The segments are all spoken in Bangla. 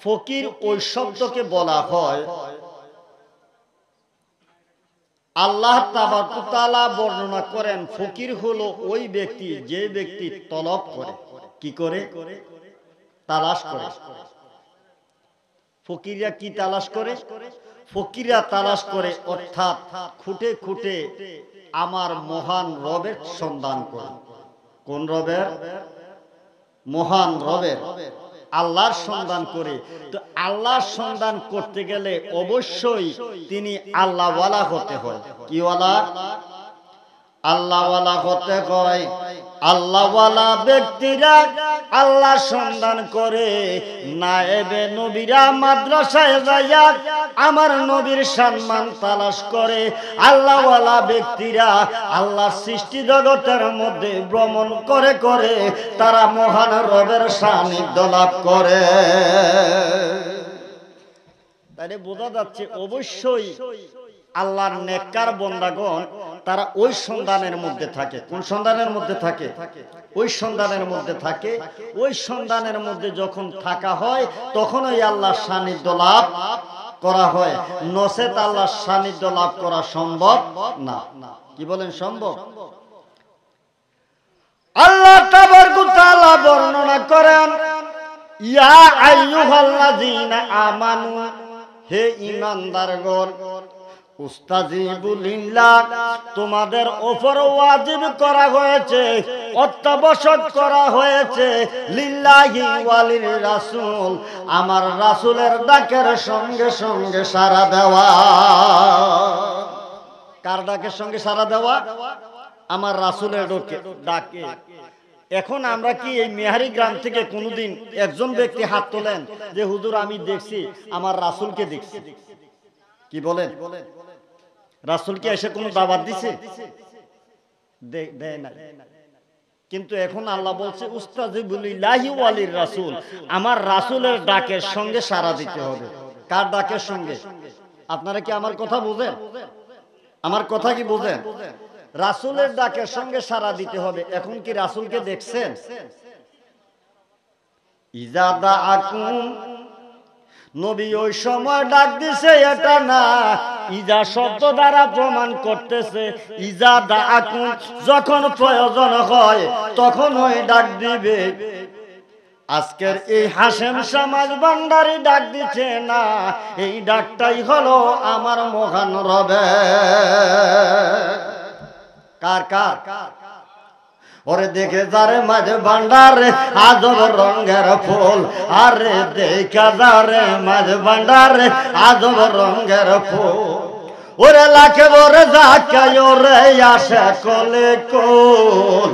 ফকির ওই শব্দকে বলা হয়, আল্লাহ তাবারক ওয়া তাআলা বর্ণনা করেন ফকির হলো ওই ব্যক্তি যে ব্যক্তি তলব করে, কি করে, তালাশ করে। ফকিররা কি তালাশ করে? ফকিররা তালাশ করে অর্থাৎ খুঁটে খুঁটে আমার মহান রবের সন্ধান করে। কোন রবের? মহান রবের, আল্লাহর সন্ধান করে। তো আল্লাহর সন্ধান করতে গেলে অবশ্যই তিনি আল্লাহওয়ালা হতে হয়। কি ওয়ালা? আল্লাহওয়ালা হতে হয়। আল্লাহওয়ালা ব্যক্তিরা আল্লাহ সন্ধান করে। নায়েবে নবীরা মাদ্রাসায় যাইয়া আমার নবীর সম্মান তালাশ করে। আল্লাহওয়ালা ব্যক্তিরা আল্লাহর সৃষ্টি জগতের মধ্যে ভ্রমণ করে করে তারা মহান রবের সান্নিধ্য লাভ করে। তাই বোঝা যাচ্ছে অবশ্যই আল্লাহর নেককার বান্দাগণ তারা ওই সন্ধানের মধ্যে থাকে। কোন সন্ধানের মধ্যে থাকে? ওই সন্ধানের মধ্যে থাকে। ওই সন্ধানের মধ্যে যখন থাকা হয় তখন ওই আল্লাহর সান্নিধ্য লাভ করা হয়, নচেত আল্লাহর সান্নিধ্য লাভ করা সম্ভব না। কি বলেন সম্ভব? আল্লাহ তাবারক ওয়া তাআলা বর্ণনা করেন, ইয়া আইয়ুহাল্লাযীনা আমানু, হে ঈমানদারগণ, উস্তাজিবু লিল্লাহ, তোমাদের উপর ওয়াজিব করা হয়েছে, অত্যাবশ্যক করা হয়েছে, লিল্লাহি ওয়ালির রাসূল, আমার রাসূলের ডাকের সঙ্গে সঙ্গে সাড়া দেওয়া। কার ডাকের সঙ্গে সাড়া দেওয়া? আমার রাসূলের ডাকে। এখন আমরা কি এই মেহারি গ্রাম থেকে কোনোদিন একজন ব্যক্তি হাত তোলেন যে হুজুর আমি দেখছি আমার রাসূলকে দেখছি? কি বলেন? রাসূলকে এসে কোনো দাওয়াত দিছে? দেয় না। কিন্তু এখন আল্লাহ বলছে উস্তাজিবু লিল্লাহি ওয়ালির রাসূল, আমার রাসূলের ডাকের সঙ্গে সাড়া দিতে হবে। কার ডাকের সঙ্গে? আপনারা কি আমার কথা বুঝেন? আমার কথা কি বুঝেন? রাসূলের ডাকের সঙ্গে সাড়া দিতে হবে। এখন কি রাসূলকে দেখছেন? ইজা দাআকুম, নবী ওই সময় ডাক দিছে এটা না, ইজা শব্দ দ্বারা প্রমাণ করতেছে ইজা দাআকুম, যখন প্রয়োজন হয় তখন ওই ডাক দিবে। আজকের এই হাশেম সমাজ ভান্ডারী ডাক দিচ্ছে না, এই ডাকটাই হলো আমার মহান রবে। কার কার? ওরে দেখে যারে মাঝে ভান্ডারে আজব রঙের ফুল, আরে দেখা যারে মাঝে ভান্ডারে আজব রঙের ফুল, ওরে লাখে বরে যাকায় ওরে আসে কলে কোল,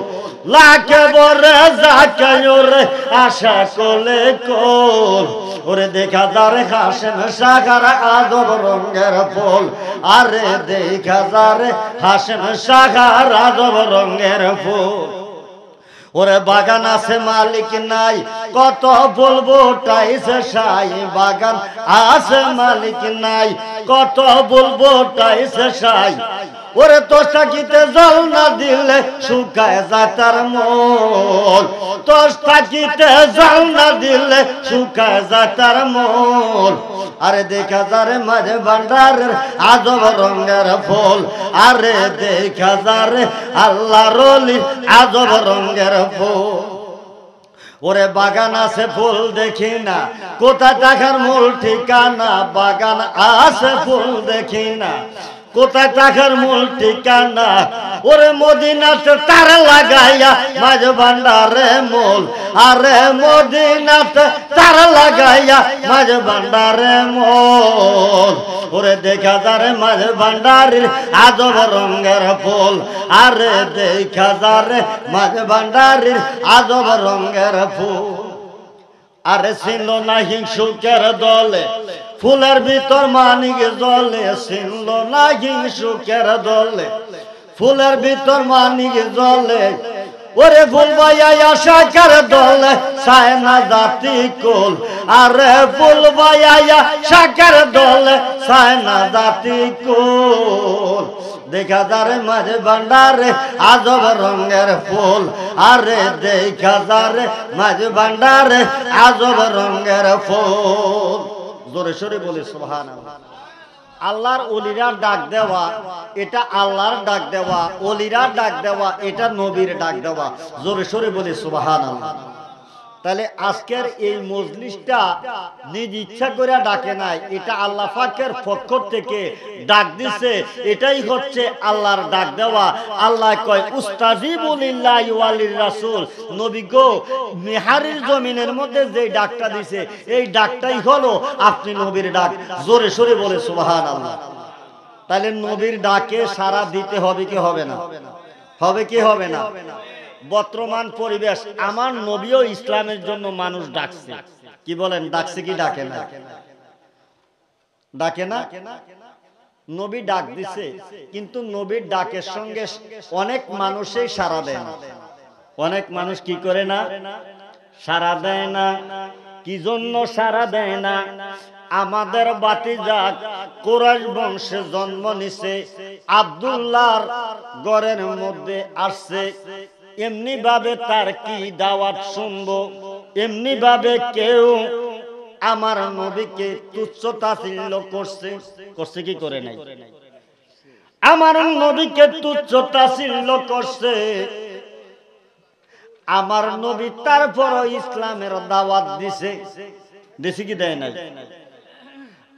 লাখে বরে যাকায় ওরে আসে কলে কোল, ওরে দেখা যারে হাসেম সাগর আজব রঙের ফুল, আরে দেখা যারে হাসেম সাগর আজব রঙের ফুল। ওরে বাগান আছে মালিক নাই, কত বলবো টাইসে সাই, বাগান আছে মালিক নাই, কত বলবো টাইসে সাই, ওরে তোষাকিতে জল না দিলে শুকায় যায় তার মন, তোষাকিতে জল না দিলে শুকায় যায় তার মন, আরে দেখা যারে মাঝে ভান্ডারের আজব রঙের ফুল, আরে দেখা যারে আল্লাহর ওলির আজব রঙের ফুল। ওরে বাগান আছে ফুল দেখি না, কোথায় টাকার মূল ঠিকানা, বাগান আছে ফুল দেখি না, কোথায় টাকার মূল ঠিকানা, ওরে মদিনাতে তার লাগাইয়া মাঝে ভান্ডারে মূল, আরে মদিনাতে তার লাগাইয়া মাঝে ভান্ডারে মূল, ওরে দেখা যারে মাঝে ভান্ডারির আজব রঙের ফুল, আরে দেখা যারে মাঝে ভান্ডারির আজব রঙের ফুল। আরে ছিল না হিংসুকের দলে ফুলের ভিতর মানিক জলে, ছিল না হিংসুকের দলে ফুলের ভিতর মানিক জলে, ওরে ফুল ভাইয়া শাখার দলে চায় না জাতি কুল, আরে ফুল ভাইয়া শাখার দলে চায় না জাতি কুল, দেখা যারে মাঝ ভান্ডারে আজব রঙের ফুল আরে দেখা যারে মাঝ ভান্ডারে আজব রঙের ফুল। জোরে সোরে বলি সুবহানাল্লাহ। আল্লাহর ওলিরা ডাক দেওয়া এটা আল্লাহর ডাক দেওয়া, ওলিরা ডাক দেওয়া এটা নবীর ডাক দেওয়া। জোরে সোরে বলি সুবহানাল্লাহ। তাহলে আজকের এই মজলিসটা নিজ ইচ্ছা করে ডাকে নাই, এটা আল্লাহ পাকের পক্ষ থেকে ডাক দিছে। এটাই হচ্ছে আল্লাহর ডাক দেওয়া। আল্লাহ কয় উস্তাজিবু লিল্লাহি ওয়া লির-রাসূল, নবী গো মেহারির জমিনের মধ্যে যে ডাকটা দিছে এই ডাকটাই হলো আপনি নবীর ডাক। জোরে সোরে বলে সুবহানাল্লাহ। তাহলে নবীর ডাকে সাড়া দিতে হবে কি হবে না? হবে কি হবে না? বর্তমান পরিবেশ আমার নবীও ইসলামের জন্য মানুষ ডাকছে। কি বলেন, ডাকছে কি ডাকে না? ডাকে না? নবী ডাক দিছে, কিন্তু নবীর ডাকের সঙ্গে অনেক মানুষই সাড়া দেয় না। অনেক মানুষ কি করে না? সাড়া দেয় না। কি জন্য সাড়া দেয় না? আমাদের বাতিজা কুরাইশ বংশে জন্ম নিছে, আব্দুল্লাহর ঘরের মধ্যে আসছে, এমনি ভাবে তার কি দাওয়াত শুনবো? এমনি ভাবে কেউ আমার নবীকে তুচ্ছ তাচ্ছিল্য করছে, করছে কি করে নাই? আমার নবীকে তুচ্ছ তাচ্ছিল্য করছে। আমার নবী তারপরও ইসলামের দাওয়াত দিছে, দিছে কি দেয় নাই?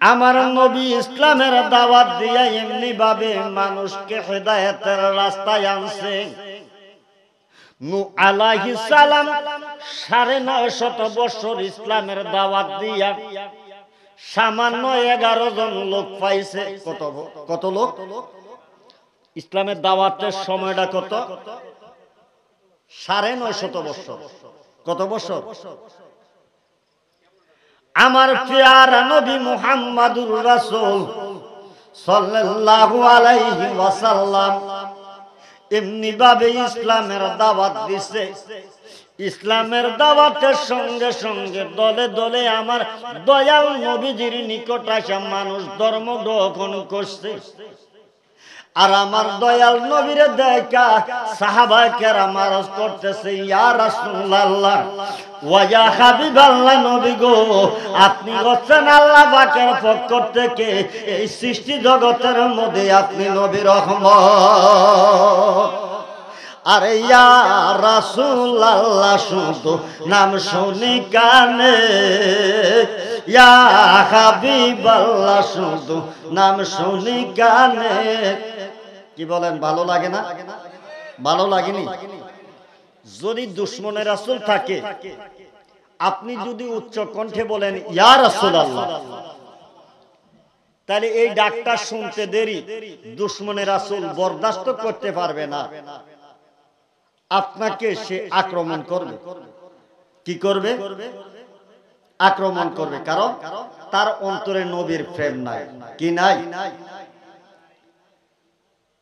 আমার নবী ইসলামের দাওয়াত দিয়া এমনি ভাবে মানুষকে হেদায়েতের রাস্তায় আনছে। নূহ আলাইহিস সালাম ৯৫০ বছর ইসলামের দাওয়াত দিয়া সামান্য ১১ জন লোক পাইছে। কত লোক? ইসলামের দাওয়াতের সময়টা কত? ৯৫০ বছর। কত বছর? আমার প্রিয় নবী মুহাম্মাদুর রাসূল সাল্লাল্লাহু আলাইহি ওয়াসাল্লাম এমনি ভাবে ইসলামের দাওয়াত দিছে। ইসলামের দাওয়াতের সঙ্গে সঙ্গে দলে দলে আমার দয়াল নবীজির নিকট আসা মানুষ ধর্ম গ্রহণ করছে। আর আমার দয়াল নবীরে দেখা সাহাবায়ে কেরাম আরজ করতেছে, ইয়া রাসূলুল্লাহ ওয়া ইয়া হাবিবাল্লাহ, নবী গো আপনি হচ্ছেন আল্লাহ পাকের পক্ষ থেকে এই সৃষ্টি জগতের মধ্যে আপনি নবী রহমত। আরে ইয়া রাসূলুল্লাহ শুধু নাম শুনি কানে, ইয়া হাবিবাল্লাহ শুধু নাম শুনি কানে। কি বলেন, ভালো লাগে না? ভালো লাগেনি? যদি দুশমনের রাসূল থাকে, আপনি যদি উচ্চ কণ্ঠে বলেন ইয়া রাসূলুল্লাহ, তাহলে এই ডাকটা শুনতে দেরি দুশমনের রাসূল বরদাস্ত করতে পারবে না, আপনাকে সে আক্রমণ করবে। কি করবে? আক্রমণ করবে। কারণ তার অন্তরে নবীর প্রেম নাই। কি নাই?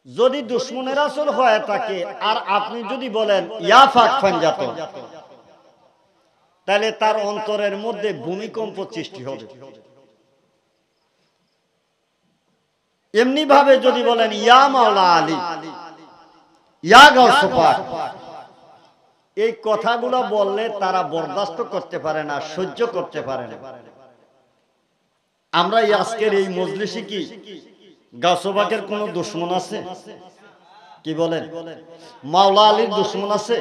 যদি দুশমনের রাসূল হয়ে থাকে আর আপনি যদি বলেন ইয়া ফাক ফানজাত, তাহলে তার অন্তরের মধ্যে ভূমিকম্প সৃষ্টি হবে। এমনি ভাবে যদি বলেন ইয়া মাওলা আলী, ইয়া গাউসে পাক, এই কথাগুলো বললে তারা বরদাস্ত করতে পারে না, সহ্য করতে পারে না। আমরা আজকের এই মজলিসে কি গাউসে পাকের কোন দুশমন আছে? কি বলেন? মাওলা আলীর দুশমন আছে?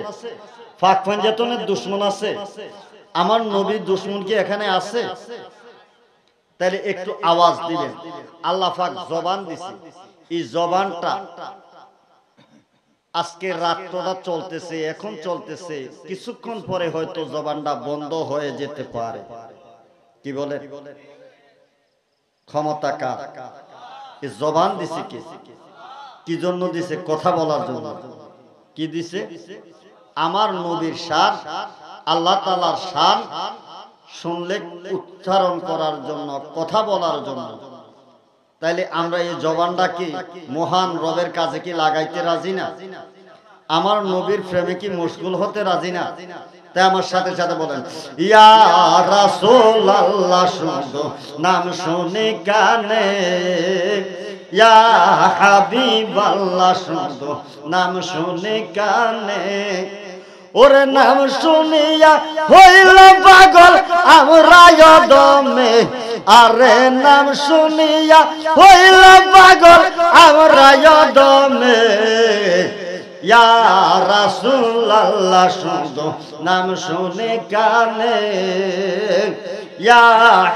ফাক ফানজাতনের দুশমন আছে? আমার নবীর দুশমন কি এখানে আছে? তাহলে একটু আওয়াজ দিবেন। আল্লাহ পাক জবান দিছে, এই জবানটা আজকে রাতটা চলতেছে, এখন চলতেছে, কিছুক্ষণ পরে হয়তো জবানটা বন্ধ হয়ে যেতে পারে। কি বলেন? ক্ষমতা কার? এই জবান দিছে কে? কি জন্য দিছে? কথা বলার জন্য। কি দিছে? আমার নবীর শান, আল্লাহ তাআলার শান শুনলে উচ্চারণ করার জন্য, কথা বলার জন্য। তাইলে আমরা এই জবানটা কি মহান রবের কাছে কি লাগাইতে রাজি না? আমার নবীর প্রেমে কি মশগুল হতে রাজি না? তাই আমার সাথে সাথে বলেন, ইয়া রাসূলুল্লাহ শুধু নাম শুনে কানে, ইয়া হাবিবাল্লাহ শুধু নাম শুনে কানে, ওরে নাম শুনিয়া হইল পাগল আমরা দমে, আরে নাম শুনিয়া হইল পাগল আমরা দমে, ইয়া রাসূলুল্লাহ শুধু নাম শুনে কানে, ইয়া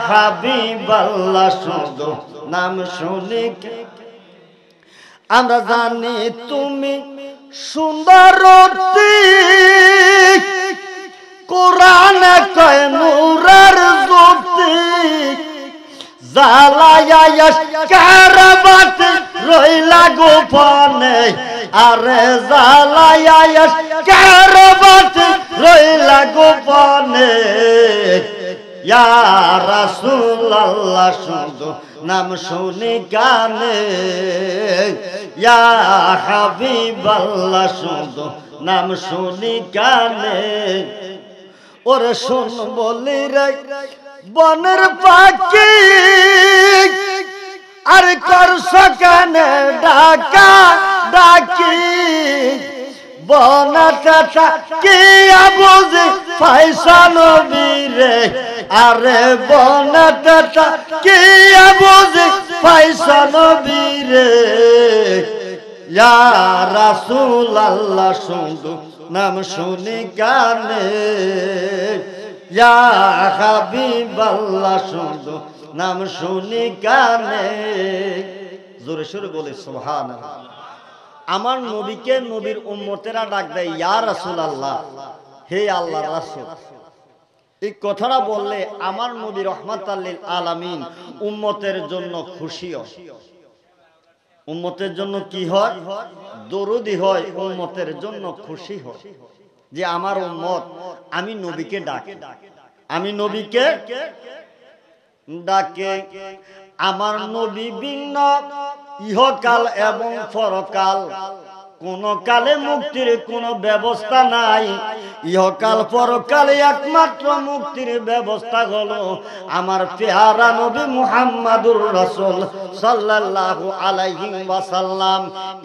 হাবিবাল্লাহ শুধু নাম শুনে। আমরা জানি তুমি সুন্দরতী, কোরআনে কয় নূরের জ্যোতি, জ্বালায়া কারবাতে রইলা গোপনে, আরে জ্বালায়া কারবাতে রইলা গোপনে, ইয়া রাসূলুল্লাহ শুধু নাম শুনি কানে, ইয়া হাবিবাল্লাহ শুধু নাম শুনি কানে, ওরে শোন বলি রে বনের পাখি, আর করছ কানে ডাকা ডাকি, বনাটা কি বুঝি পয়সা নবীরে, আরে বনাটা কি বুঝি পয়সা নবীরে, ইয়া রাসূলুল্লাহ শুধু নাম শুনি কানে, ইয়া হাবিবাল্লাহ শুধু নাম শুনি কানে। জোরে সোরে বলে সুবহানাল্লাহ। আমার নবীকে নবীর উম্মতেরা ডাক দেয় ইয়া রাসূলুল্লাহ, হে আল্লাহর রাসূল। এই কথাটা বললে আমার নবী রহমাতাল লিল আলামিন উম্মতের জন্য খুশি হয়। উম্মতের জন্য কি হয়? দরুদি হয়, উম্মতের জন্য খুশি হয় যে আমার উম্মত আমি নবীকে ডাকে, আমি নবীকে ডাকে। আমার নবী ভিন্ন ইহকাল এবং পরকাল, কোন কালে মুক্তির কোন ব্যবস্থা নাই। ইহকাল পরকালে একমাত্র মুক্তির ব্যবস্থা হলো আমার পেয়ারা নবী মুহাম্মাদুর রাসূল সাল্লাল্লাহু আলাইহি ওয়াসাল্লাম।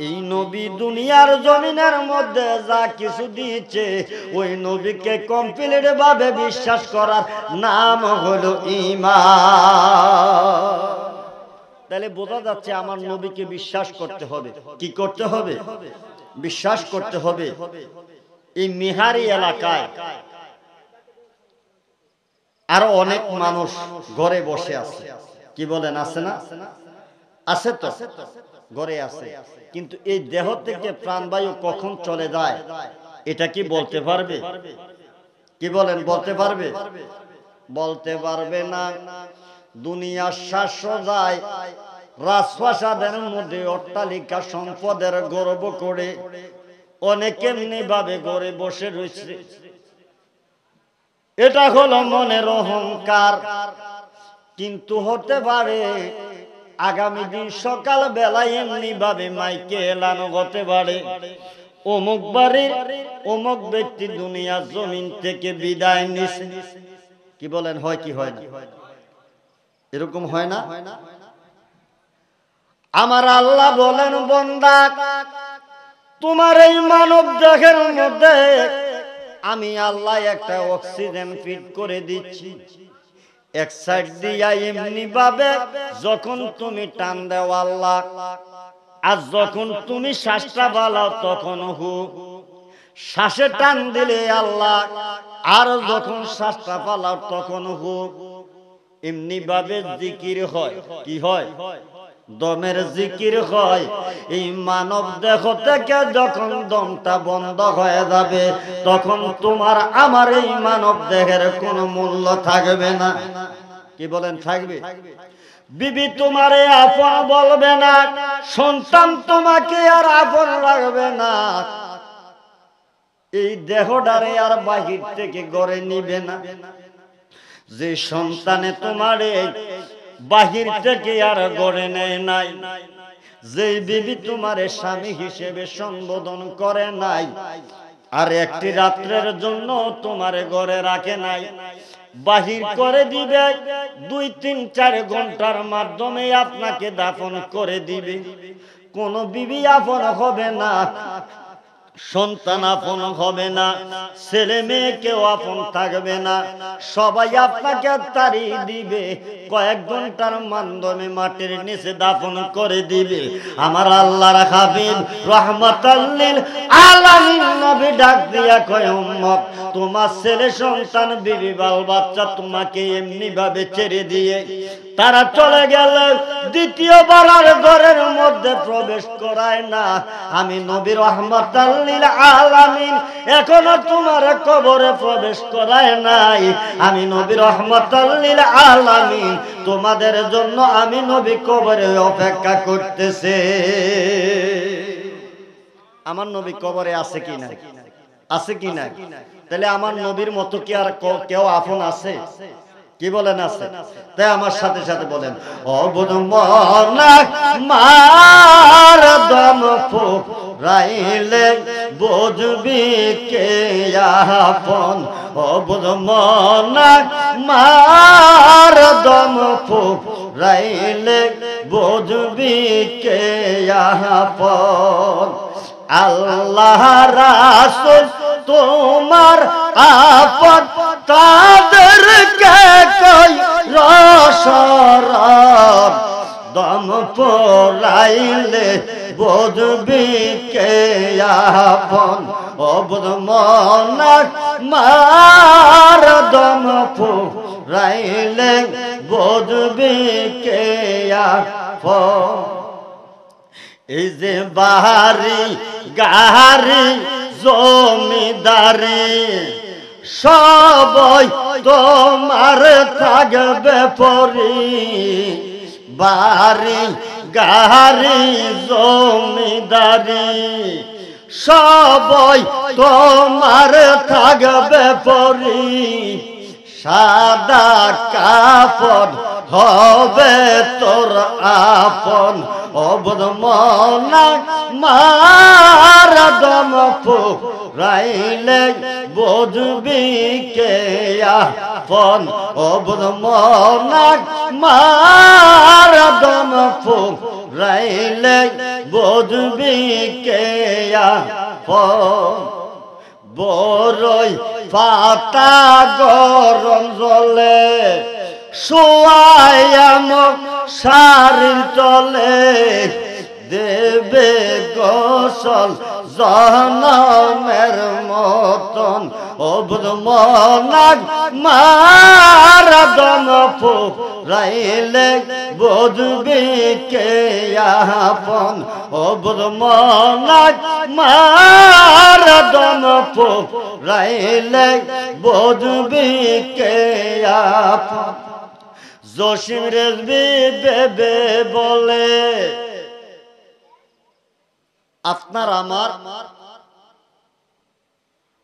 এই নবী দুনিয়ার জমিনের মধ্যে যা কিছু দিয়েছে, ওই নবীকে কমপ্লিট ভাবে বিশ্বাস করার নাম হলো ঈমান। তাহলে বোঝা যাচ্ছে আমার নবীকে বিশ্বাস করতে হবে। কি করতে হবে? বিশ্বাস করতে হবে। এই মিহারি এলাকায় আরো অনেক মানুষ ঘরে বসে আছে, কি বলেন আছে না? আছে তো, ঘরে আছে, কিন্তু এই দেহ থেকে প্রাণবায়ু কখন চলে যায় এটা কি বলতে পারবে? কি বলেন, বলতে পারবে? বলতে পারবে না। দুনিয়ার শাস্ত্র যায় রাজপ্রাসাদের মধ্যে অট্টালিকা সম্পদের গর্ব করে অনেকে এমনি ভাবে ঘরে বসে রয়েছে, এটা হলো মনের অহংকার। কিন্তু হতে পারে আগামী দিন সকাল বেলায় এমনি ভাবে মাইকে এলানো হতে পারে অমুক বাড়ির অমুক ব্যক্তি দুনিয়ার জমিন থেকে বিদায় নিছে। কি বলেন, হয় কি হয় না? এরকম হয় না? আমার আল্লাহ বলেন, বান্দা তোমার এই মানব দেহের মধ্যে আমি আল্লাহ একটা অক্সিজেন ফিট করে দিচ্ছি। এক সাইড দিয়া এমনি ভাবে যখন তুমি টান দাও আল্লাহ, আর যখন তুমি শ্বাসটা বালাও তখন হু, শ্বাসে টান দিলে আল্লাহ, আর যখন শ্বাসটা পালাও তখন হু। এমনি ভাবে জিকির হয়। কি হয়? দমের জিকির হয়। এই মানব দেহ থেকে যখন দমটা বন্ধ হয়ে যাবে, তখন তোমার আমার এই মানব দেহের কোনো মূল্য থাকবে না। কি বলেন, থাকবে? বিবি তোমারে আপন বলবে না, সন্তান তোমাকে আর আপন রাখবে না, এই দেহটারে আর বাহির থেকে গড়ে নিবে না। যে সন্তানে তোমারে বাহির থেকে আর গড়ে নেয় নাই, যেই বিবি তোমারে স্বামী হিসেবে সম্বোধন করে নাই, আর একটি রাত্রের জন্য তোমারে ঘরে রাখে নাই, বাহির করে দিবে, 2-3-4 ঘন্টার মাধ্যমে আপনাকে দাফন করে দিবে। কোন বিবি আপন হবে না, সন্তান আপন হবে না, ছেলে মেয়ে কেউ আপন থাকবে না, সবাই আপনাকে তাড়িয়ে দিবে, কয়েক ঘন্টার মাধ্যমে মাটির নিচে দাফন করে দিবে। আমার আল্লাহর হাবিব রাহমাতাল লিল আলামিন নবী ডাক দিয়া কয়, উম্মত, তোমার ছেলে সন্তান বিবি বাল বাচ্চা তোমাকে এমনি ভাবে ছেড়ে দিয়ে তারা চলে গেলে দ্বিতীয়বার আর ঘরের মধ্যে প্রবেশ করায় না। আমি নবী রাহমাতাল লিল আলামিন এখনো তোমার কবরে প্রবেশ করায় নাই। আমি নবী রাহমাতাল লিল আলামিন তোমাদের জন্য আমি নবী কবরে অপেক্ষা করতেছে। আমার নবী কবরে আছে কি না? আছে কি না? তাহলে আমার নবীর মতো কি আর কেউ আপন আছে? কি বলেন আছে? তাই আমার সাথে সাথে বলেন, অবুদ মনা মার দম ফুরাইলে বুঝবি কে আপন। অবুদ মনা মার দম ফুরাইলে বুঝবি কে আপন। আল্লাহ রাসূল তোমার আপন, তাদেরকে কই রসরব দম পড়াইলে বুঝবি কে আপন। অবুদ মনা মার দম পড়াইলে বুঝবি কে আপন। এই যে বাহারি গাহারি জমিদারি সবই তোমার থাকবে পরি, বাড়ি গাহারি জমিদারি সবই তোমার থাকবে পরি, সাদা কাপড় হবে তোর আপন। অবুদ মনা মার দম ফুরাইলে বুঝবি কে আপন। অবুদ মনা মার দম ফুরাইলে বুঝবি কে আপন। বড়ই পাতা গরম জলে শোয়ায়াম শাড়ির তলে, দেবে গোসল জনমের মতন। অবুদ মনা মার দম ফুরাইলে বুঝবি কে আপন। অবুদ মনা মার দম ফুরাইলে বুঝবি কে আপন। জসিম রেজভী বেবে বলে, আপনার আমার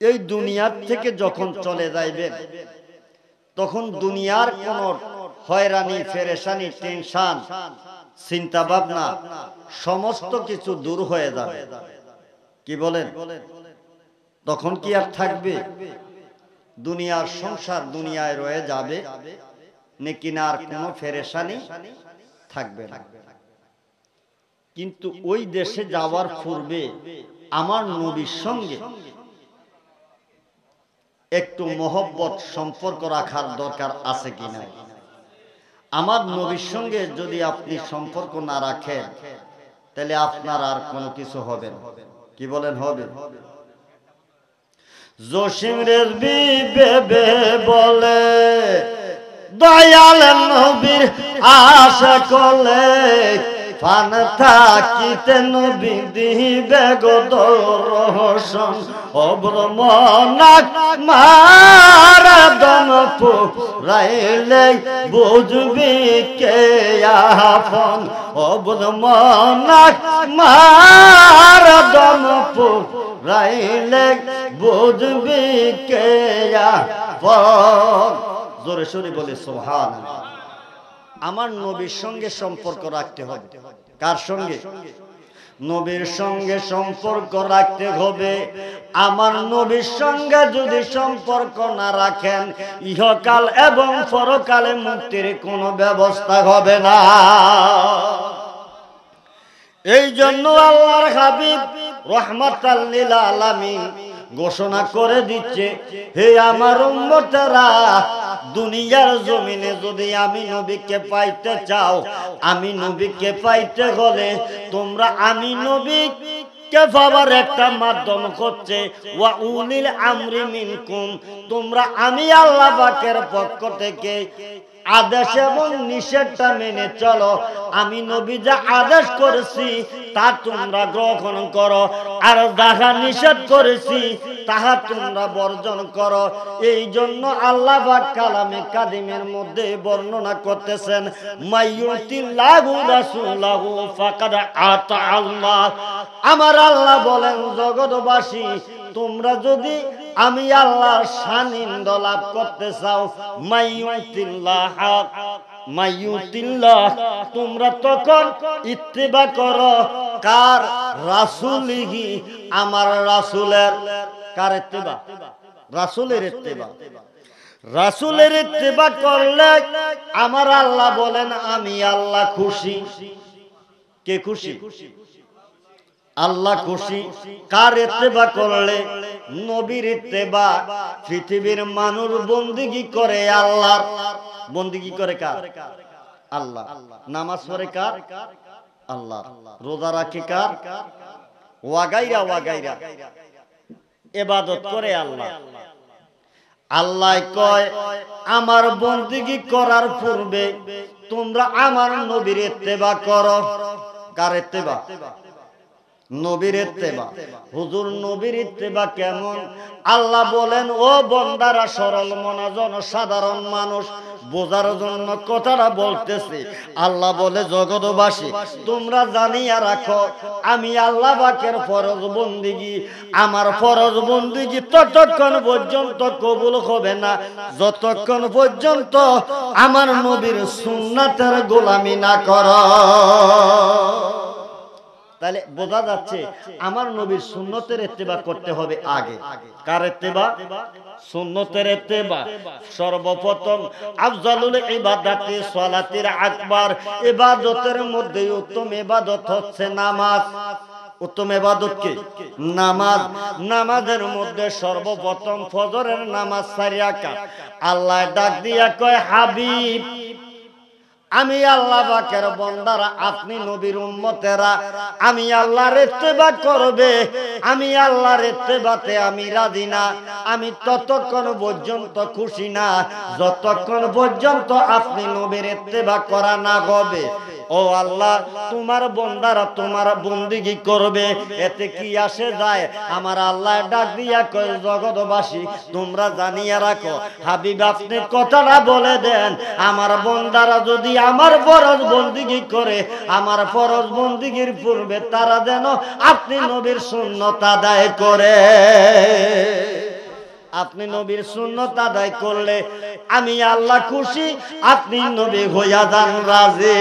এই দুনিয়ার থেকে যখন চলে যাইবেন তখন দুনিয়ার কোন হয়রানি ফেরেশানি টেনশন চিন্তা ভাবনা সমস্ত কিছু দূর হয়ে যাবে। কি বলেন? তখন কি আর থাকবে? দুনিয়ার সংসার দুনিয়ায় রয়ে যাবে, নাকি না আর কোনো ফেরেশানি থাকবে না। কিন্তু ওই দেশে যাওয়ার পূর্বে আমার নবীর সঙ্গে একটু মহব্বত সম্পর্ক রাখার দরকার আছে কিনা? আমার নবীর সঙ্গে যদি আপনি সম্পর্ক না রাখেন তাহলে আপনার আর কোনো কিছু হবে না। কি বলেন? হবে। জসিম রেজভী বেবে বলে, দয়াল নবীর আশা করলে ফান থাকিতে নবী দিবে গো দর্শন। অবুদ মনা মার দম ফুরাইলে বুঝবি কে আপন। অবুদ মনা মার দম ফুরাইলে বুঝবি কে আপন। জোরে সোরে বলে সুবহানাল্লাহ। আমার নবীর সঙ্গে সম্পর্ক রাখতে হবে। কার সঙ্গে? নবীর সঙ্গে সম্পর্ক রাখতে হবে। আমার নবীর সঙ্গে যদি সম্পর্ক না রাখেন, ইহকাল এবং পরকালে মুক্তির কোনো ব্যবস্থা হবে না। এই জন্য আল্লাহর হাবিব রাহমাতাল লিল আলামিন ঘোষণা করে দিচ্ছে, হে আমার উম্মতেরা, দুনিয়ার জমিনে যদি আমি নবীকে পাইতে চাও, আমি নবীকে পাইতে হলে তোমরা আমি নবীকে পাবার একটা মাধ্যম হচ্ছে ওয়া উলিল আমরি মিনকুম, তোমরা আমি আল্লাহ পাকের পক্ষ থেকে আদেশ এবং নিষেধটা মেনে চলো। আমি নবী যা আদেশ করেছি তা তোমরা গ্রহণ করো, আর যাহা নিষেধ করেছি তাহা তোমরা বর্জন করো। এই জন্য আল্লাহ পাক কালামে কাদিমের মধ্যে বর্ণনা করতেছেন, মাইয়ুতিল্লাহু রাসূলাহু ফাকাদ আতা আল্লাহ। আমার আল্লাহ বলেন, জগৎবাসী তোমরা যদি আমি আল্লাহর সান্নিধ্য লাভ করতে চাও, মাইয়ুতিল্লাহ, তোমরা তখন ইত্তেবা করো কার? রাসূলিহি, আমার রাসূলের। কার ইত্তেবা? রাসূলের ইত্তেবা। রাসূলের ইত্তেবা করলে আমার আল্লাহ বলেন আমি আল্লাহ খুশি। কে খুশি? আল্লাহ খুশি। কার ইত্তেবা করলে? নবীর ইত্তেবা। পৃথিবীর মানুষ বন্দেগী করে আল্লাহর। বন্দেগী করে কার? আল্লাহ। নামাজ পড়ে কার? আল্লাহ। রোজা রাখে কার? ওয়াগাইরা ওয়াগাইরা ইবাদত করে আল্লাহ। আল্লাহ কয়, আমার বন্দেগী করার পূর্বে তোমরা আমার নবীর ইত্তেবা করো। কার ইত্তেবা? নবীর ইত্তেবা। হুজুর নবীর ইত্তেবা কেমন? আল্লাহ বলেন, ও বান্দারা, সরল মনাজন সাধারণ মানুষ বোঝার জন্য কথাটা বলতেছে। আল্লাহ বলে, জগৎবাসী তোমরা জানিয়া রাখো, আমি আল্লাহ পাকের ফরজ বন্দেগী, আমার ফরজ বন্দেগী ততক্ষণ পর্যন্ত কবুল হবে না যতক্ষণ পর্যন্ত আমার নবীর সুন্নাতের গোলামি না করো। তাহলে বোঝা যাচ্ছে আমার নবীর সুন্নতের ইত্তেবা করতে হবে আগে। কার ইত্তেবা? সুন্নতের ইত্তেবা। সর্বপ্রথম আফজালুল ইবাদাতি সালাতির আকবার, ইবাদতের মধ্যে উত্তম ইবাদত হচ্ছে নামাজ। উত্তম ইবাদত কি? নামাজ। নামাজের মধ্যে সর্বপ্রথম ফজরের নামাজ 4 রাকাত। আল্লাহ ডাক দিয়া কয়, হাবিব, আমি আল্লাহ পাকের বান্দারা, আপনি নবীর উম্মতেরা আমি আল্লাহর ইত্তেবা করবে। আমি আল্লাহর ইত্তেবাতে আমি রাজি না, আমি ততক্ষণ পর্যন্ত খুশি না যতক্ষণ পর্যন্ত আপনি নবীর ইত্তেবা করা না হবে। ও আল্লাহ, তোমার বান্দারা তোমার বন্দেগী করবে, এতে কি আসে যায়? আমার আল্লাহ ডাক দিয়া কয়, জগৎবাসী তোমরা জানিয়া রাখো, হাবিব আপনি কথাটা বলে দেন, আমার বান্দারা যদি আমার ফরজ বন্দেগী করে, আমার ফরজ বন্দেগীর পূর্বে তারা যেন আপনি নবীর সুন্নাত আদায় করে। আপনি নবীর সুন্নাত আদায় করলে আমি আল্লাহ খুশি, আপনি নবী হইয়া যান রাজি।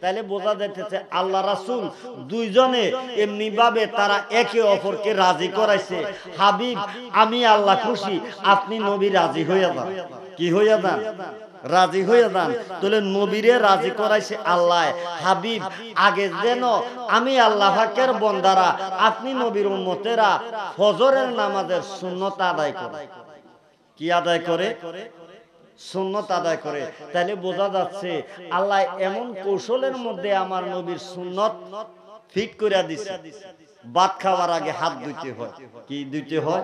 তাহলে বোঝা যাচ্ছে আল্লাহ রাসূল দুইজনে এমনি ভাবে তারা একে অপরকে রাজি করাইছে। হাবিব, আমি আল্লাহ খুশি, আপনি নবী রাজি হইয়া যান। কি হইয়া যান? রাজি হয়ে যান। তাহলে নবীরে রাজি করাইছে আল্লাহ। হাবিব, আগে যেন আমি আল্লাহ পাকের বান্দারা, আপনি নবীর উম্মতেরা ফজরের নামাজের সুন্নাত আদায় করে। কি আদায় করে? সুন্নাত আদায় করে। তাহলে বোঝা যাচ্ছে আল্লাহ এমন কৌশলের মধ্যে আমার নবীর সুন্নাত ফিট করে দিছে। ভাত খাওয়ার আগে হাত ধুইতে হয়। কি ধুইতে হয়?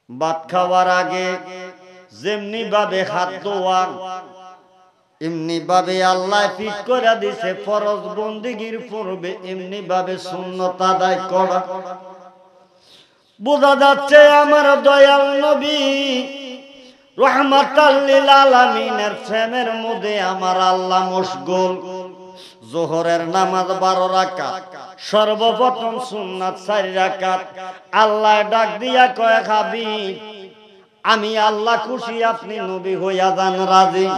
ভাত খাওয়ার আগে যেমনি ভাবে হাত ধোয়া, এমনি ভাবে আল্লাহ ফিট করে দিছে ফরজ বন্দেগীর পূর্বে এমনি ভাবে সুন্নাত আদায় করা। বোঝা যাচ্ছে আমার দয়াল নবী রাহমাতাল লিল আলামিনের প্রেমের মধ্যে আমার আল্লাহ মশগুল। যোহরের নামাজ 12 রাকাত, সর্বপ্রথম সুন্নাত 4 রাকাত। আল্লাহ ডাক দিয়া কয়, হাবিব, আমি আল্লাহ খুশি, আপনি নবী হইয়া যান রাজি।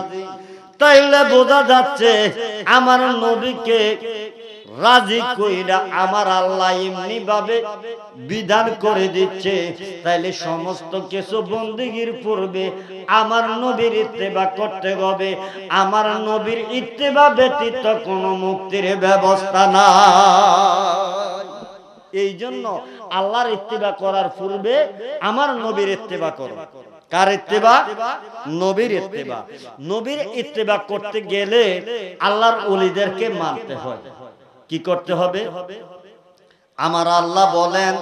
তাইলে বোঝা যাচ্ছে আমার নবীকে রাজি কইরা আমার আল্লাহ এমনি ভাবে বিধান করে দিচ্ছে। তাইলে সমস্ত কিছু বন্দেগীর পূর্বে আমার নবীর ইত্তেবা করতে হবে। আমার নবীর ইত্তেবা ব্যতীত কোনো মুক্তির ব্যবস্থা নাই। এই জন্য আল্লাহর ইত্তেবা করার পূর্বে আমার নবীর ইত্তেবা করো। কার ইত্তেবা? নবীর ইত্তেবা। নবীর ইত্তেবা করতে গেলে আল্লাহর ওলিদেরকে মানতে হয়। কি করতে হবে? আমার আল্লাহ বলেন,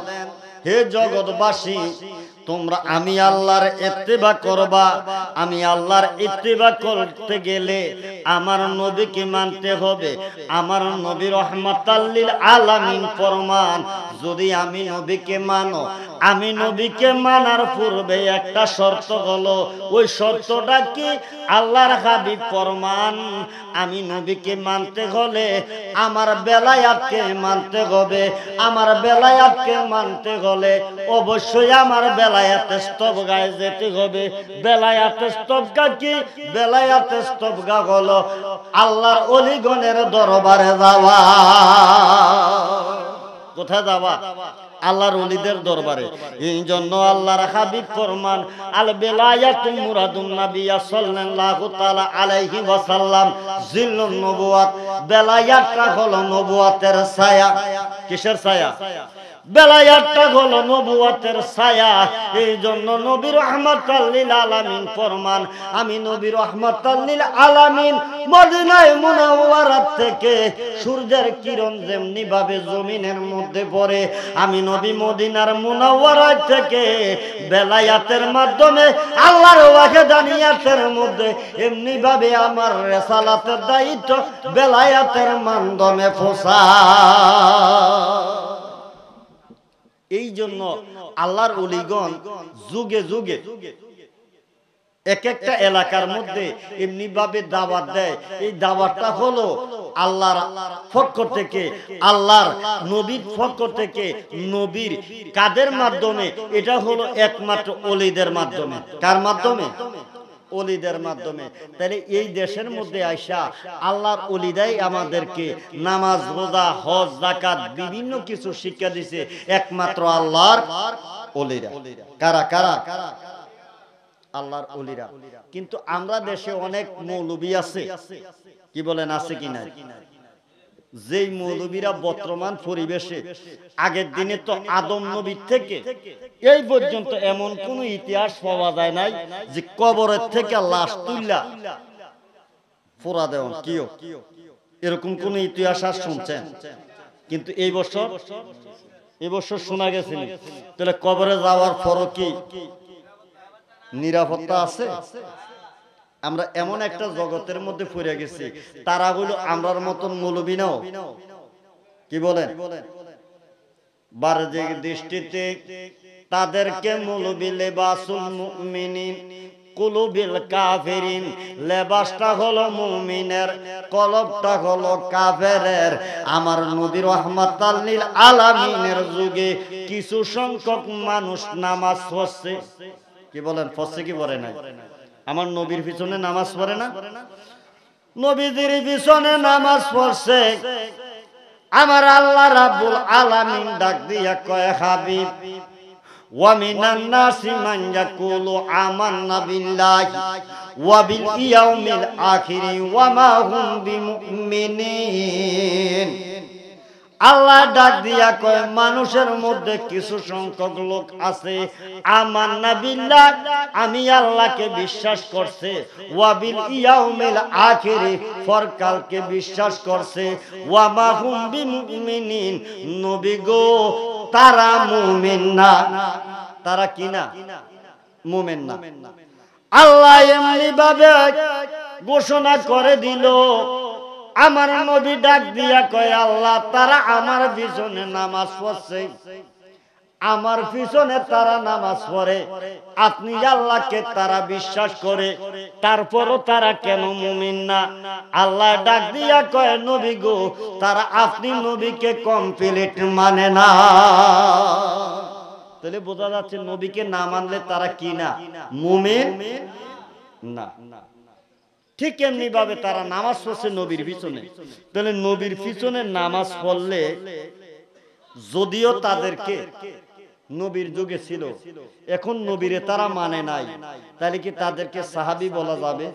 হে জগৎবাসী, তোমরা আমি আল্লাহর ইত্তেবা করবা। আমি আল্লাহর ইত্তেবা করতে গেলে আমার নবীকে মানতে হবে। আমার নবী রহমাতাল লিল আলামিন ফরমান, যদি আমি নবীকে মানো, আমি নবীকে মানার পূর্বে একটা শর্ত হলো, ওই শর্তটা কি? আল্লাহর হাবিব ফরমান, আমি নবীকে মানতে হলে আমার বেলায়াতকে মানতে হবে। আমার বেলায়াতকে মানতে হলে অবশ্যই আমার বেলায়াতে স্তবগায় যেতে হবে। বেলায়াতে স্তবগা কি? বেলায়াতে স্তবগা হলো আল্লাহর ওলিগণের দরবারে যাওয়া। কোথায় যাওয়া? আল্লাহর ওলিদের দরবারে। এই জন্য আল্লাহর হাবিব ফরমান, আল বেলায়াতু মুরাদুন নাবিয়্যা সাল্লাল্লাহু তাআলা আলাইহি ওয়াসাল্লাম জিল্লুন নবুয়াত। বেলায়াতটা হলো নবুয়াতের ছায়া। কিসের ছায়া? বেলায়াতটা হলো নবুয়াতের ছায়া। এই জন্য নবী রাহমাতাল লিল আলামিন ফরমান, আমি নবী রাহমাতাল লিল আলামিন মদিনায়ে মুনাওয়ারা থেকে সূর্যের কিরণ যেমনি ভাবে জমিনের মধ্যে পড়ে, আমি নবী মদিনার মুনাওয়ারা থেকে বেলায়াতের মাধ্যমে আল্লাহর ওয়াহদানিয়াতের মধ্যে এমনি ভাবে আমার রিসালাতের দায়িত্ব বেলায়াতের মাধ্যমে পৌঁছায়। এই জন্য আল্লাহর ওলিগণ যুগে যুগে এক একটা এলাকার মধ্যে এমনি ভাবে দাওয়াত দেয়। এই দাওয়াতটা হলো আল্লাহর পক্ষ থেকে, আল্লাহর নবীর পক্ষ থেকে। নবীর কাদের মাধ্যমে? এটা হলো একমাত্র ওলিদের মাধ্যমে। কার মাধ্যমে? ওলিদের মাধ্যমে। তাহলে এই দেশের মধ্যে আইসা আল্লাহর ওলিদাই আমাদেরকে নামাজ, রোজা, হজ, যাকাত বিভিন্ন কিছু শিক্ষা দিছে একমাত্র আল্লাহর ওলিরা। কারা কারা? আল্লাহর ওলিরা। কিন্তু আমরা দেশে অনেক মৌলবী আছে, কি বলেন আছে কি নাই? যেই মৌলবীরা বর্তমান পরিবেশে, আগের দিনে তো আদম নবীর থেকে এই পর্যন্ত এমন কোন ইতিহাস পাওয়া যায় নাই যে কবরের থেকে লাশ তুইলা পোড়া দেওয়া, কিও এরকম কোন ইতিহাস আর শুনছেন? কিন্তু এই বছর শোনা গেছে। তাহলে কবরে যাওয়ার পরও কি নিরাপত্তা আছে? আমরা এমন একটা জগতের মধ্যে পড়ে গেছি, তারা হলো আমরার মতন মৌলবী নাও। কি বলেন? বাহ্যিক দৃষ্টিতে তাদেরকে মৌলবী লেবাসুল মুমিনিন কুলুবিল কাফিরিন। লেবাসটা হলো মুমিনের, কলবটা হলো কাফেরের। আমার নবী রাহমাতাল লিল আলামিনের যুগে কিছু সংখ্যক মানুষ নামাজ পড়ছে। কি বলেন? পড়ছে কি পড়ে নাই? আমার নবীর পিছনে নামাজ পড়ে না? নবীজির পিছনে নামাজ পড়ছে। আমার আল্লাহ রাব্বুল আলামিন ডাক দিয়া কয়, হাবিব, ওয়া মিনান নাসি মান ইয়াকুলু আমান্না বিল্লাহি ওয়া বিল ইয়াউমিল আখিরি ওয়া মা হুম বিমুমিনিন। আল্লাহ ডাক দিয়া কয়, মানুষের মধ্যে কিছু সংখ্যক লোক আছে আমান্না বিল্লাহ, আমি আল্লাহকে বিশ্বাস করছে, ওয়া বিল ইয়াউমিল আখিরি, পরকালকে বিশ্বাস করছে, ওয়া মা হুম বিমুমিনিন, নবী গো তারা মুমিন না। তারা কি না? মুমিন না। আল্লাহ এমনি ভাবে ঘোষণা করে দিল। আমার নবী ডাক দিয়া কয়, আল্লাহ তারা আমার পিছনে নামাজ পড়ছে, আমার পিছনে তারা নামাজ পড়ে, আপনি আল্লাহকে তারা বিশ্বাস করে, তারপরও তারা কেন মুমিন না? আল্লাহ ডাক দিয়া কয়, নবী গো তারা আপনি নবীকে কমপ্লিট মানে না। তাহলে বোঝা যাচ্ছে নবীকে না মানলে তারা কি না? মুমিন না। ঠিক এমনি ভাবে তারা নামাজ পড়ছে নবীর পিছনে। তাহলে নবীর পিছনে নামাজ পড়লে, যদিও তাদেরকে নবীর যুগে ছিল, এখন নবীরে তারা মানে নাই, তাহলে কি তাদেরকে সাহাবী বলা যাবে?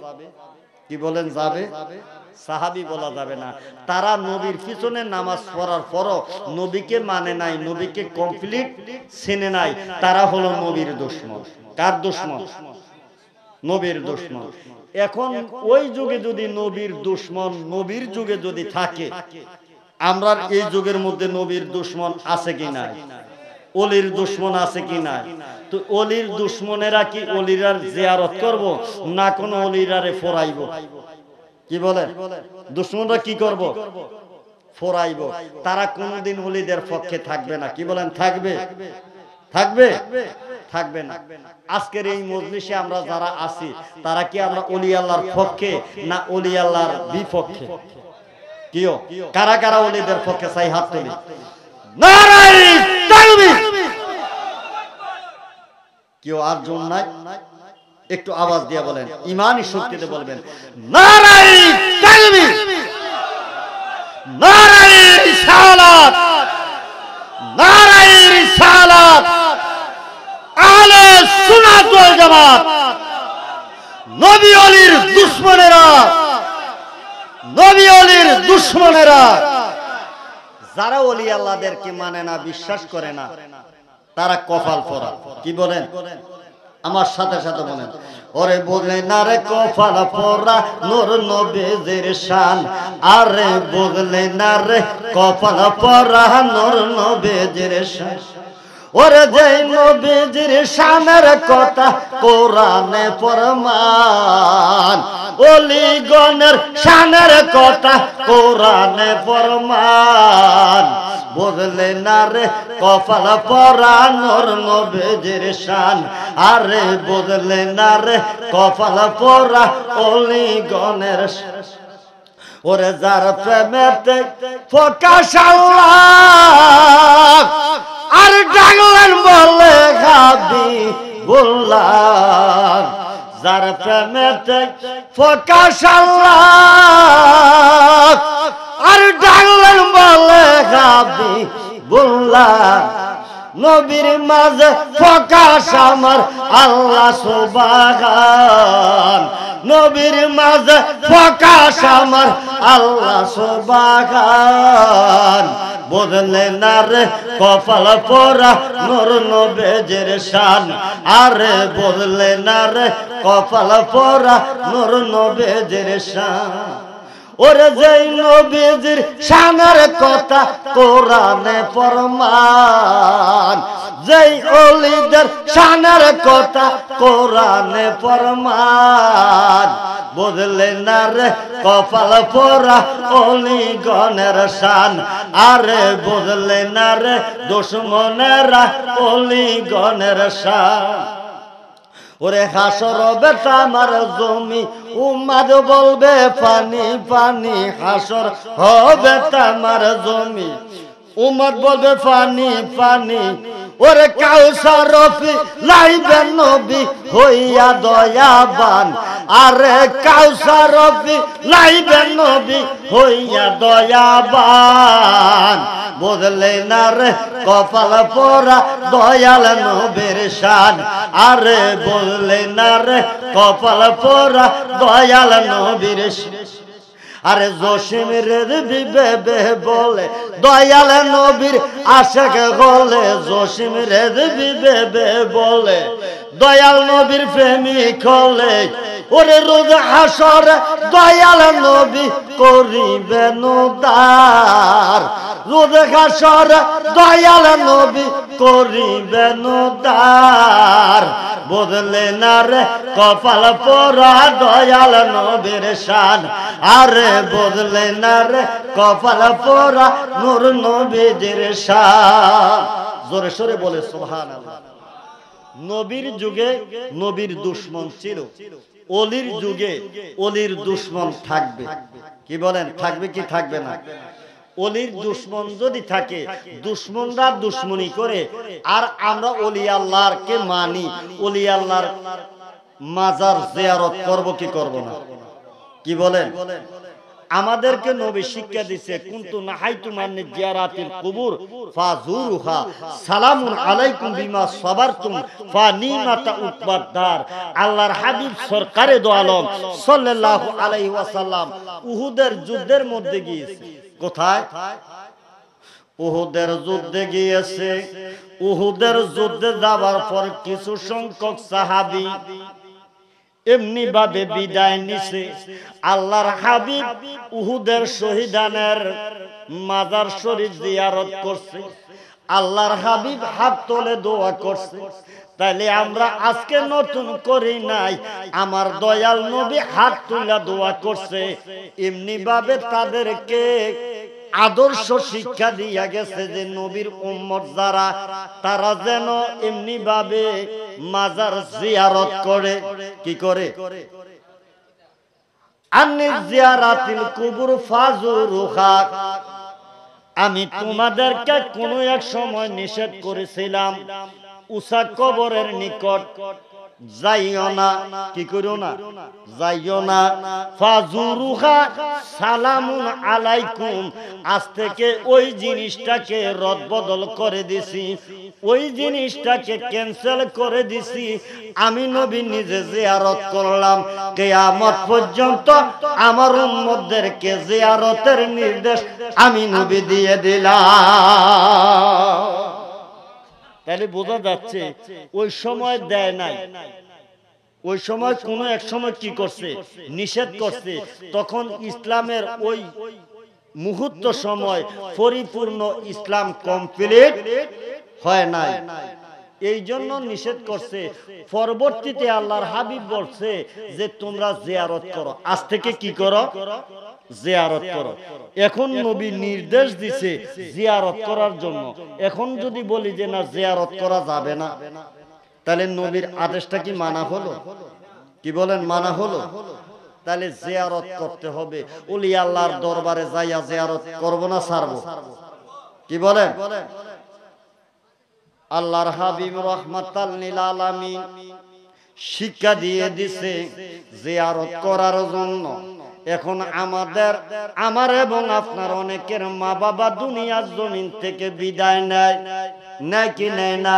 কি বলেন, যাবে? সাহাবী বলা যাবে না। তারা নবীর পিছনে নামাজ পড়ার পরও নবীকে মানে নাই, নবীকে কমপ্লিট চেনে নাই, তারা হলো নবীর দুশমন। কার দুশমন? নবীর দুশমন। এখন ওই যুগে যদি নবীর দুশমন নবীর যুগে যদি থাকে, আমরা এই যুগের মধ্যে নবীর দুশমন আছে কি নাই? অলির দুশমন আছে কি নাই? তো অলির দুশমনেরা কি অলিরার জিয়ারত করব না কোন অলিরারে ফোরাইব? কি বলে, দুশমনরা কি করব? ফোরাইব। তারা কোনদিন অলিদের পক্ষে থাকবে না। কি বলেন, থাকবে? থাকবে? থাকবে না। আজকের এই মজলিসে আমরা যারা আছি, তারা কি আমরা অলি আল্লাহর পক্ষে না অলি আল্লাহর বিপক্ষে? কিও কারা কারা অলিদের পক্ষে চাই, হাত তুলি। নারায়ে তাকবীর। কেউ আর জোর নাই? একটু আওয়াজ দিয়ে বলেন, ঈমানি শক্তিতে বলবেন, নারায়ে তাকবীর, নারায়ে রিসালাত, নারায়ে রিসালাত, আহলে সুন্নাত ওয়াল জামাত। নবী ওলির দুশমনেরা, নবী ওলির দুশমনেরা, যারা ওলি আল্লাহদেরকে মানে না, বিশ্বাস করে না, তারা কপাল পোড়া। কি বলেন, আমার সাথে সাথে বলেন, ওরে বলে না রে কপাল পোড়া নূর নবীর শান, আরে বলে না রে কপাল পোড়া নূর নবীর শান। ওরে যে নবীর শানের কথা কোরআনে ফরমান, ওলিগণের শানের কথা কোরআনে ফরমান। বুঝলে না রে কপাল পোড়া নূর নবীর শান, আরে বুঝলে না রে কপাল পোড়া ওলিগণের শান। ওরে যার প্রেমেতে প্রকাশ আল্লাহ, আর ডাকলেন বলে হাবিবুল্লাহ। যার প্রেমেতে প্রকাশ আল্লাহ, আর ডাকলেন বলে হাবিবুল্লাহ। নবীর মাঝে প্রকাশ আমার আল্লাহ সুবহান, নবীর মাঝে প্রকাশ আমার আল্লাহ সুবহান। বুঝলে না রে কপাল পোড়া নূর নবীর শান, আরে বুঝলে না রে কপাল পোড়া নূর নবীর শান। ওরে যেই নবীর শানের কথা কোরআনে ফরমান, যেই ওলিদের শানের কথা কোরআনে ফরমান। বুঝলে না রে কপাল পোড়া ওলিগণের শান, আরে বুঝলে না রে দুশমনেরা ওলিগণের শান। ওরে হাসর বেটা আমার জমি, উম্মাদ বলবে পানি পানি। হাসর হবে আমার জমি, উম্মাদ বলবে পানি পানি। ওরে কাউসার লাইবে নবী হইয়া দয়াবান, আরে কাউসার লাইবে নবী হইয়া দয়াবান। বুঝলে না রে কপাল পোড়া দয়াল নবীর শান, আরে বললে না রে কপাল পোড়া দয়াল নবীর শান। আরে জসিম রে বিবে বলে দয়াল নবীর আশিক হলে, জসিম রে বিবে বলে দয়াল নবীর প্রেমিক হলে। ওরে রোজ হাসর দয়াল নবী করিবেন উদ্ধার, রোজ হাসর দয়াল নবী করিবেন উদ্ধার। বুঝলে না রে কপাল পোড়া দয়াল নবীর শান, আরে বুঝলে না রে কপাল পোড়া নূর নবীর শান। জোরে সোরে বলে সুবহানাল্লাহ। নবীর যুগে নবীর দুশমন ছিল, অলির যুগে অলির দুশমন থাকবে। কি বলেন, থাকবে কি থাকবে না? অলির দুশমন যদি থাকে, দুশমনরা দুশমনি করে, আর আমরা অলি আল্লাহকে মানি, অলি আল্লাহর মাজার জিয়ারত করব কি করব না? কি বলেন? আমাদেরকে নবী শিক্ষা দিছে কুনতু নাহাইতুম আন জিয়ারাতিল কুবুর ফাজুরুহা সালামুন আলাইকুম বিমা সাবারতুম ফানিমাতা উকবাদার। আল্লাহর হাবিব সরকারে দো আলম সাল্লাল্লাহু আলাইহি ওয়াসাল্লাম উহুদের যুদ্ধের মধ্যে গিয়েছে। কোথায়? উহুদের যুদ্ধে গিয়েছে। উহুদের যুদ্ধে যাবার পর কিছু সংখ্যক সাহাবী এমনি ভাবে বিদায় নিছে। আল্লাহর হাবিব উহুদের শহীদানের মাজার শরীফ জিয়ারত করছে। আল্লাহর হাবিব হাত তুলে দোয়া করছে। তাইলে আমরা আজকে নতুন করি নাই, আমার দয়াল নবী হাত তুলে দোয়া করছে। এমনি ভাবে তাদেরকে আদর্শ শিক্ষা দিয়া গেছে যে নবীর উম্মত যারা তারা যেন এমনি ভাবে মাজার জিয়ারত করে। কি করে? আন্নি জিয়ারাতিল কুবুর ফাজুরুহা। আমি তোমাদেরকে কোনো এক সময় নিষেধ করেছিলাম উসা কবরের নিকট যাইও না। কি করিও না? যাইও না। ফাজুরুহা সালামুন আলাইকুম। আজ থেকে ওই জিনিসটাকে রদবদল করে দিছি, ওই জিনিসটাকে ক্যান্সেল করে দিছি। আমি নবী নিজে জিয়ারত করলাম। কিয়ামত পর্যন্ত আমার উম্মতদেরকে জিয়ারতের নির্দেশ আমি নবী দিয়ে দিলাম। তাহলে বোঝা যাচ্ছে ওই সময় দেয় নাই, ওই সময় কোন এক সময় কি করছে? নিষেধ করছে। তখন ইসলামের ওই মুহূর্ত সময় পরিপূর্ণ ইসলাম কমপ্লিট হয় নাই, এই জন্য নিষেধ করছে। পরবর্তীতে আল্লাহর হাবিব বলছে যে তোমরা জিয়ারত করো, আজ থেকে কি করো? জিয়ারত করো। এখন নবী নির্দেশ দিছে জিয়ারত করার জন্য। এখন যদি বলি যে না জিয়ারত করা যাবে না, তাহলে নবীর আদেশটা কি মানা হলো? কি বলেন? মানা হলো? তাহলে জিয়ারত করতে হবে। ওলি আল্লাহর দরবারে যাইয়া জিয়ারত করব না ছাড়বো? কি বলেন? আল্লাহর হাবিব রাহমাতাল লিল আলামিন শিক্ষা দিয়ে দিছে জিয়ারত করার জন্য। এখন আমার এবং আপনার অনেকের মা বাবা দুনিয়ার জমিন থেকে বিদায় নেয়, নেয় কি নেয় না?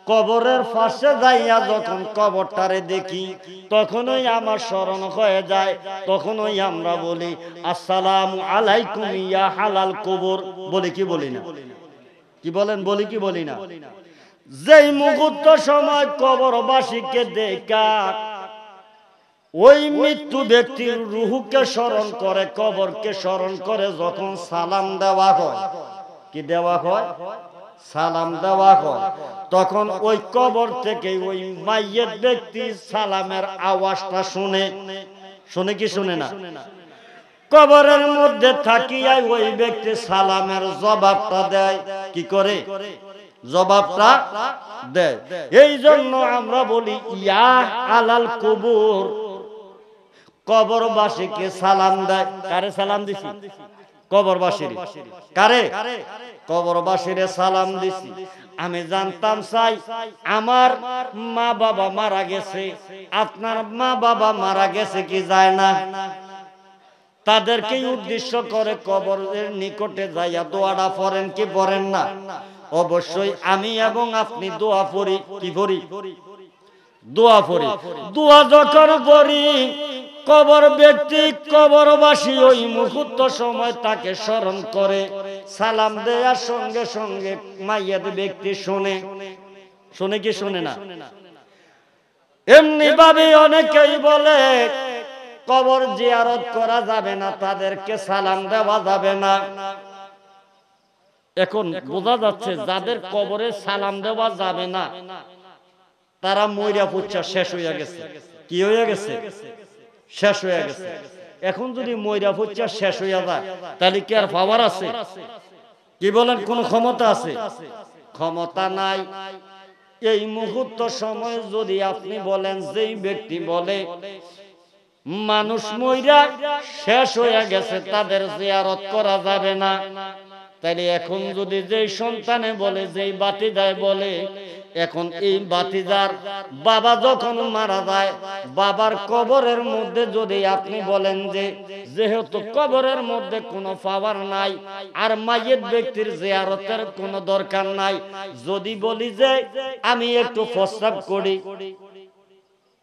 কবরের পাশে যাইয়া যখন কবরটারে দেখি তখনই আমার স্মরণ হয়ে যায়। তখনই আমরা বলি আসসালামু আলাইকুম ইয়া হালাল কবর। বলি কি বলি না? কি বলেন? বলি কি বলি না? যেই মুহূর্ত সময় কবরবাসীকে দেখা ওই মৃত্যু ব্যক্তির রূহকে স্মরণ করে, কবরকে স্মরণ করে যখন সালাম দেওয়া হয়, কি দেওয়া হয়? সালাম দেওয়া হয়। তখন ওই কবর থেকে ওই মাইয়েত ব্যক্তি সালামের আওয়াজটা শুনে। শুনে কি শুনে না? কবরের মধ্যে থাকিয়া ওই ব্যক্তি সালামের জবাবটা দেয়। কি করে? জবাবটা দেয়। এই জন্য আমরা বলি ইয়া আলাল কুবুর। কবরবাসীকে সালাম দেয়। কারে সালাম দিছি? কবরবাসীর। কারে? কবরবাসীরে সালাম দিছি। আমি জানতাম চাই আমার মা বাবা মারা গেছে, আপনার মা বাবা মারা গেছে কি যায় না? তাদেরকে উদ্দেশ্য করে কবরের নিকটে যাইয়া দোয়াটা পড়েন কি পড়েন না? অবশ্যই আমি এবং আপনি দোয়া পড়ি। কি পড়ি? দোয়া পড়ি। দোয়া যখন পড়ি কবর ব্যক্তি কবরবাসী ওই মুহূর্ত সময় তাকে স্মরণ করে, সালাম দেওয়ার সঙ্গে সঙ্গে মাইয়াত ব্যক্তি শুনে। শুনে কি শুনে না? এমনি ভাবে অনেকেই বলে কবর জিয়ারত করা যাবে না, তাদেরকে সালাম দেওয়া যাবে না। এখন বোঝা যাচ্ছে যাদের কবরে সালাম দেওয়া যাবে না তারা মইরা পুচ্ছা শেষ হইয়া গেছে। কি হইয়া গেছে? শেষ হইয়া গেছে। এখন যদি মইরা পুচ্ছা শেষ হইয়া যায় তাহলে কি আর পাওয়ার আছে? কি বলেন? কোন ক্ষমতা আছে? ক্ষমতা নাই। এই মুহূর্ত সময় যদি আপনি বলেন, যেই ব্যক্তি বলে মানুষ মইরা শেষ হইয়া গেছে তাদের জিয়ারত করা যাবে না, তাইলে এখন যদি যেই সন্তানে বলে, যেই বাতিদায় বলে এখন এই ভাতিজার বাবা যখন মারা যায়, বাবার কবরের মধ্যে যদি আপনি বলেন যে যেহেতু কবরের মধ্যে কোনো পাওয়ার নাই আর মাইয়েত ব্যক্তির জিয়ারতের কোনো দরকার নাই, যদি বলি যে আমি একটু প্রস্রাব করি,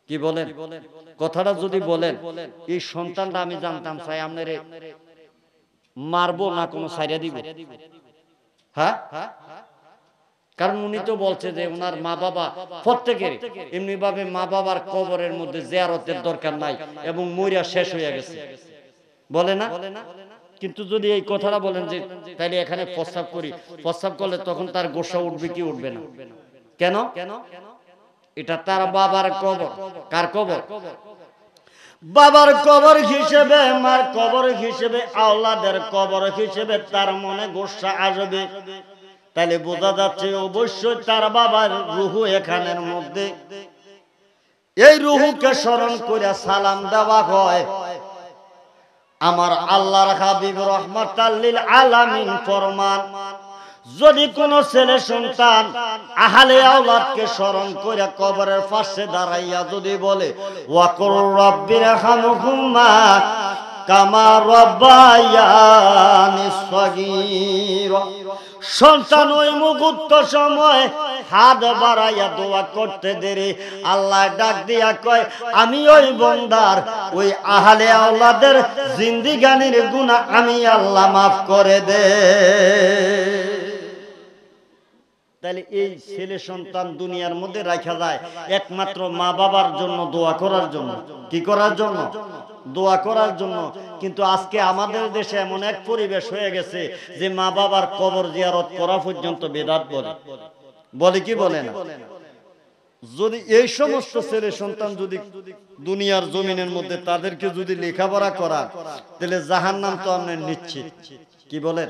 কি বলেন? কথাটা যদি বলেন, এই সন্তানটা আমি জানতাম চাই আপনারে মারবো না কোনো ছাইরা দিব? হ্যাঁ, কারণ উনি তো বলছে যে ওনার মা বাবা প্রত্যেকের এমনি ভাবে মা বাবার কবরের মধ্যে জিয়ারতের দরকার নাই এবং মরিয়া শেষ হয়ে গেছে, বলে না? কিন্তু যদি এই কথাটা বলেন যে তাইলে এখানে প্রস্রাব করি, প্রস্রাব করলে তখন তার গোসা উঠবে কি উঠবে না? কেন? এটা তার বাবার কবর। কার কবর? বাবার কবর হিসেবে, মার কবর হিসেবে, আওলাদের কবর হিসেবে তার মনে গোসা আসবে। তাহলে বোঝা যাচ্ছে অবশ্যই তার বাবার রুহু এখানের মধ্যে। এই রুহুকে স্মরণ করে সালাম দেওয়া হয়। আমার আল্লাহর হাবিব রাহমাতাল লিল আলামিন ফরমান, যদি কোন ছেলে সন্তান আহলে আওলাদকে স্মরণ করে কবরের পাশে দাঁড়াইয়া যদি বলে ওয়াকুর রাব্বিরহামহুমা কামা রাব্বায়ানি সগীরা, সন্তান ওই মুহূর্ত সময় হাত বাড়াইয়া দোয়া করতে দেরি, আল্লাহ ডাক দিয়া কয় আমি ওই বান্দার ওই আহলে আওলাদের জিন্দিগানির গুনাহ আমি আল্লাহ মাফ করে দে। তাহলে এই ছেলে সন্তান দুনিয়ার মধ্যে রাখা যায় একমাত্র মা বাবার জন্য দোয়া করার জন্য। কি করার জন্য? দোয়া করার জন্য। কিন্তু আজকে আমাদের দেশে এমন এক পরিবেশ হয়ে গেছে যে মা বাবার কবর জিয়ারত করা পর্যন্ত বেদাত বলে। বলে কি বলে না? যদি এই সমস্ত ছেলে সন্তান যদি দুনিয়ার জমিনের মধ্যে তাদেরকে যদি লেখাপড়া করা, তাহলে জাহান্নাম তো আমরা নিশ্চিত। কি বলেন?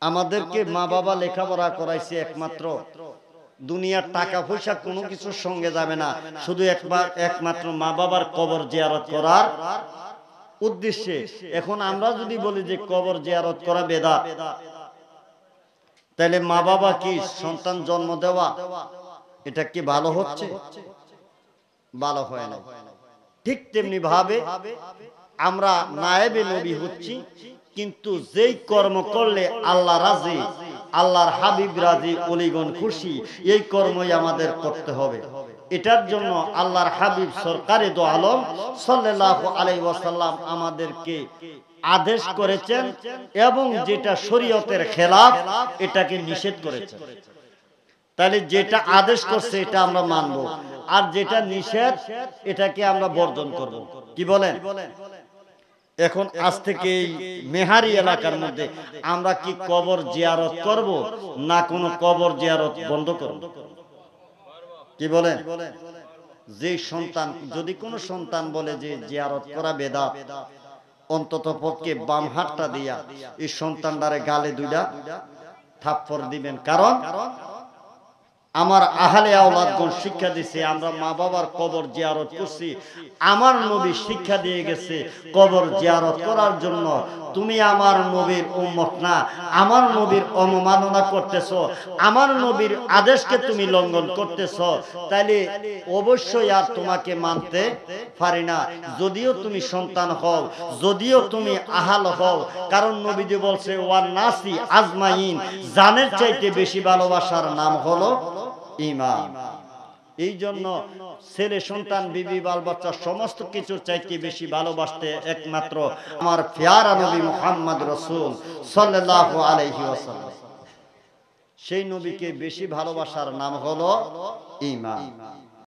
আমাদেরকে মা বাবা লেখাপড়া করাইছে একমাত্র দুনিয়ার টাকা পয়সা কোনো কিছুর সঙ্গে যাবে না, শুধু একমাত্র মা বাবার কবর জিয়ারত করার উদ্দেশ্যে। এখন আমরা যদি বলি যে কবর জিয়ারত করা বেদাত, তাহলে মা বাবা কি সন্তান জন্ম দেওয়া এটা কি ভালো হচ্ছে? ভালো হয় না। ঠিক তেমনি ভাবে আমরা নায়েবে নবী হচ্ছি, কিন্তু যেই কর্ম করলে আল্লাহ রাজি, আল্লাহর হাবিব রাজি, ওলিগণ খুশি, এই কর্মই আমাদের করতে হবে। এটার জন্য আল্লাহর হাবিব সরকারে দো আলম সাল্লাল্লাহু আলাইহি ওয়াসাল্লাম আমাদেরকে আদেশ করেছেন এবং যেটা শরীয়তের খেলাফ এটাকে নিষেধ করেছেন। তাহলে যেটা আদেশ করছে এটা আমরা মানব, আর যেটা নিষেধ এটাকে আমরা বর্জন করব। কি বলেন? এখন আজ থেকে এই মেহারি এলাকার মধ্যে আমরা কি কবর জিয়ারত করব না কোনো কবর জিয়ারত বন্ধ করব? কি বলেন? যে সন্তান, যদি কোনো সন্তান বলে যে জিয়ারত করা বেদাত, অন্তত পক্ষে বাম হাতটা দিয়া এই সন্তানটারে গালে দুইটা থাপ্পড় দিবেন। কারণ আমার আহলে আওলাদগণ শিক্ষা দিছে, আমরা মা বাবার কবর জিয়ারত করছি, আমার নবী শিক্ষা দিয়ে গেছে কবর জিয়ারত করার জন্য। তুমি আমার নবীর উম্মত না, আমার নবীর অবমাননা করতেছো, আমার নবীর আদেশকে তুমি লঙ্ঘন করতেছো, তাইলে অবশ্যই আর তোমাকে মানতে পারি না, যদিও তুমি সন্তান হও, যদিও তুমি আহাল হও। কারণ নবীজি বলছে ওয়ান নাসি আজমাইন, জানের চাইতে বেশি ভালোবাসার নাম হলো ঈমান। এই জন্য ছেলে সন্তান, বিবি, বাল বাচ্চা সমস্ত কিছুর চাইতে বেশি ভালোবাসতে একমাত্র আমার প্যারা নবী মুহাম্মদ রাসূল সাল্লাল্লাহু আলাইহি ওয়াসাল্লাম, সেই নবীকে বেশি ভালোবাসার নাম হলো ঈমান।